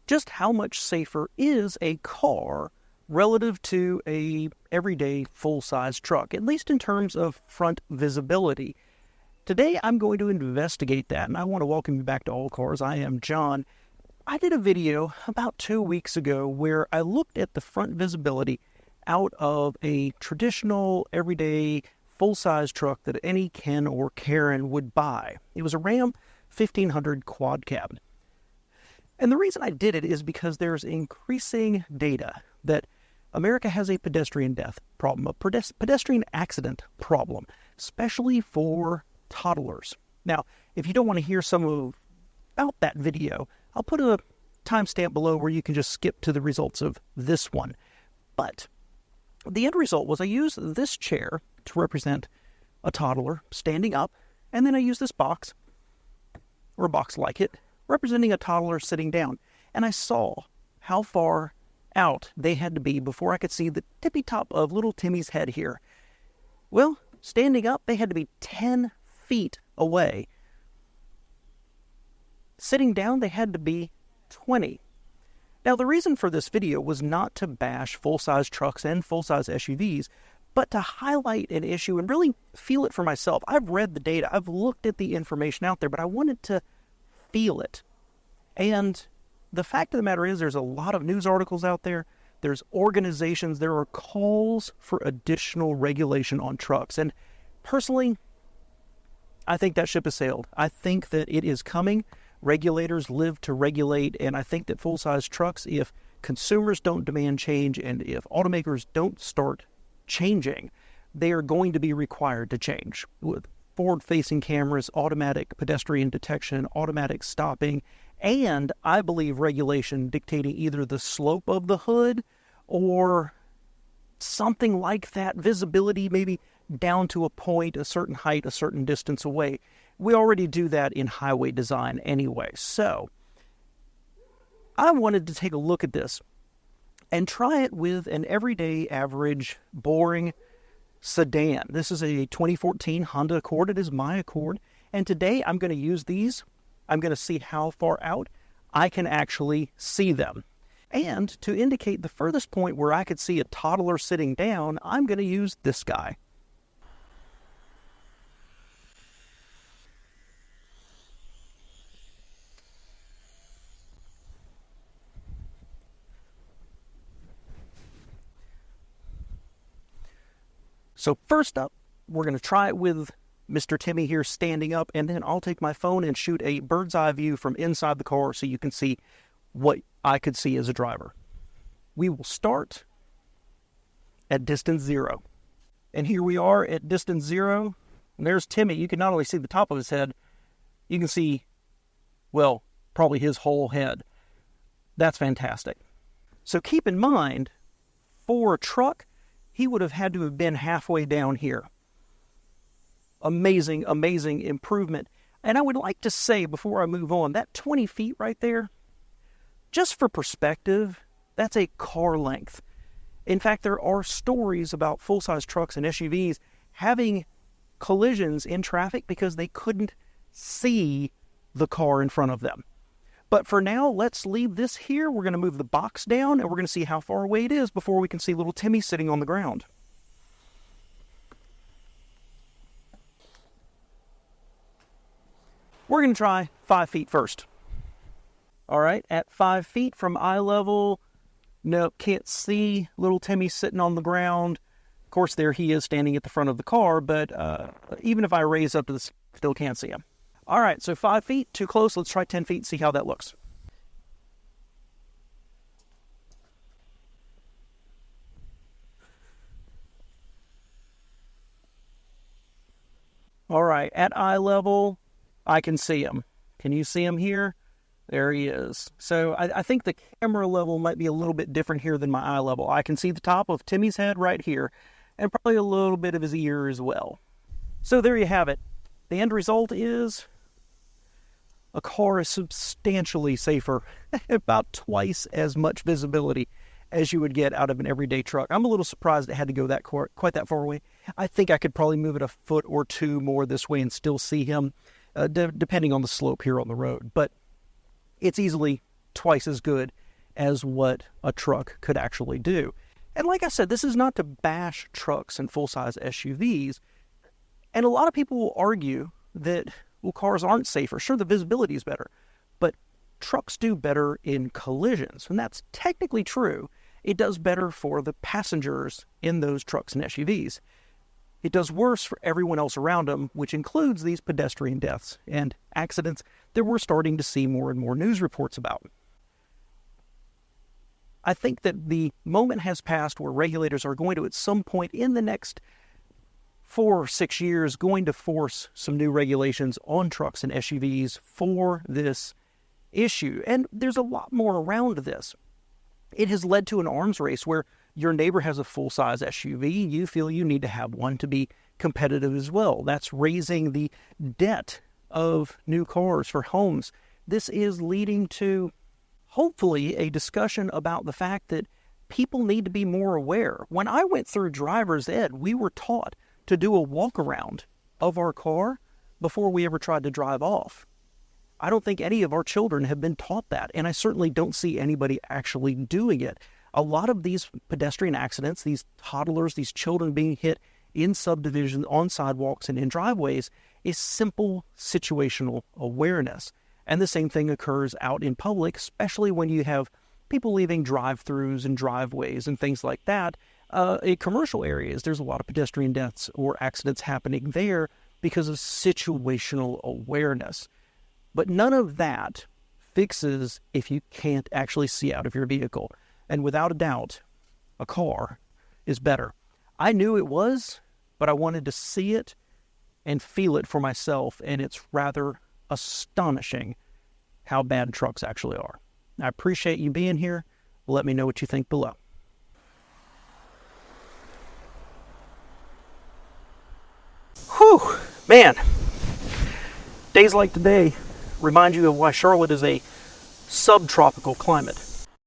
just how much safer is a car relative to a everyday full-size truck, at least in terms of front visibility. Today, I'm going to investigate that, and I want to welcome you back to All Cars. I am John. I did a video about 2 weeks ago where I looked at the front visibility out of a traditional, everyday, full-size truck that any Ken or Karen would buy. It was a Ram 1500 quad cab. And the reason I did it is because there's increasing data that America has a pedestrian death problem, a pedestrian accident problem, especially for toddlers. Now, if you don't want to hear about that video, I'll put a timestamp below where you can just skip to the results of this one. But the end result was I used this chair to represent a toddler standing up, and then I used this box, or a box like it, representing a toddler sitting down. And I saw how far out they had to be before I could see the tippy top of little Timmy's head here. Well, standing up, they had to be 10 feet away. Sitting down, they had to be 20. Now, the reason for this video was not to bash full-size trucks and full-size SUVs, but to highlight an issue and really feel it for myself. I've read the data, I've looked at the information out there, but I wanted to feel it. And the fact of the matter is there's a lot of news articles out there. There's organizations. There are calls for additional regulation on trucks. And personally, I think that ship has sailed. I think that it is coming. Regulators live to regulate. And I think that full-size trucks, if consumers don't demand change and if automakers don't start changing, they are going to be required to change. With forward-facing cameras, automatic pedestrian detection, automatic stopping, and I believe regulation dictating either the slope of the hood or something like that, visibility maybe down to a point, a certain height, a certain distance away. We already do that in highway design anyway. So I wanted to take a look at this and try it with an everyday, average, boring sedan. This is a 2014 Honda Accord. It is my Accord. And today I'm going to use these. I'm going to see how far out I can actually see them. And to indicate the furthest point where I could see a toddler sitting down, I'm going to use this guy. So first up, we're going to try it with Mr. Timmy here standing up, and then I'll take my phone and shoot a bird's eye view from inside the car so you can see what I could see as a driver. We will start at distance 0. And here we are at distance 0. And there's Timmy. You can not only see the top of his head, you can see, well, probably his whole head. That's fantastic. So keep in mind, for a truck, he would have had to have been halfway down here. Amazing, amazing improvement. And I would like to say before I move on, that 20 feet right there, just for perspective, that's a car length. In fact, there are stories about full-size trucks and SUVs having collisions in traffic because they couldn't see the car in front of them. But for now, let's leave this here. We're going to move the box down, and we're going to see how far away it is before we can see little Timmy sitting on the ground. We're going to try 5 feet first. All right, at 5 feet from eye level, nope, can't see little Timmy sitting on the ground. Of course, there he is standing at the front of the car, but even if I raise up to this, still can't see him. All right, so 5 feet, too close. Let's try 10 feet, see how that looks. All right, at eye level, I can see him. Can you see him here? There he is. So I think the camera level might be a little bit different here than my eye level. I can see the top of Timmy's head right here, and probably a little bit of his ear as well. So there you have it. The end result is a car is substantially safer, about twice as much visibility as you would get out of an everyday truck. I'm a little surprised it had to go quite that far away. I think I could probably move it a foot or two more this way and still see him, depending on the slope here on the road. But it's easily twice as good as what a truck could actually do. And like I said, this is not to bash trucks and full-size SUVs. And a lot of people will argue that, well, cars aren't safer. Sure, the visibility is better, but trucks do better in collisions. And that's technically true. It does better for the passengers in those trucks and SUVs. It does worse for everyone else around them, which includes these pedestrian deaths and accidents that we're starting to see more and more news reports about. I think that the moment has passed where regulators are going to, at some point in the next 4 or 6 years, going to force some new regulations on trucks and SUVs for this issue. And there's a lot more around this. It has led to an arms race where your neighbor has a full-size SUV. You feel you need to have one to be competitive as well. That's raising the debt of new cars for homes. This is leading to, hopefully, a discussion about the fact that people need to be more aware. When I went through driver's ed, we were taught to do a walk-around of our car before we ever tried to drive off. I don't think any of our children have been taught that, and I certainly don't see anybody actually doing it. A lot of these pedestrian accidents, these toddlers, these children being hit in subdivisions, on sidewalks, and in driveways, is simple situational awareness. And the same thing occurs out in public, especially when you have people leaving drive-throughs and driveways and things like that. In commercial areas, there's a lot of pedestrian deaths or accidents happening there because of situational awareness. But none of that fixes if you can't actually see out of your vehicle. And without a doubt, a car is better. I knew it was, but I wanted to see it and feel it for myself, and it's rather astonishing how bad trucks actually are. I appreciate you being here. Let me know what you think below. Whew, man. Days like today remind you of why Charlotte is a subtropical climate.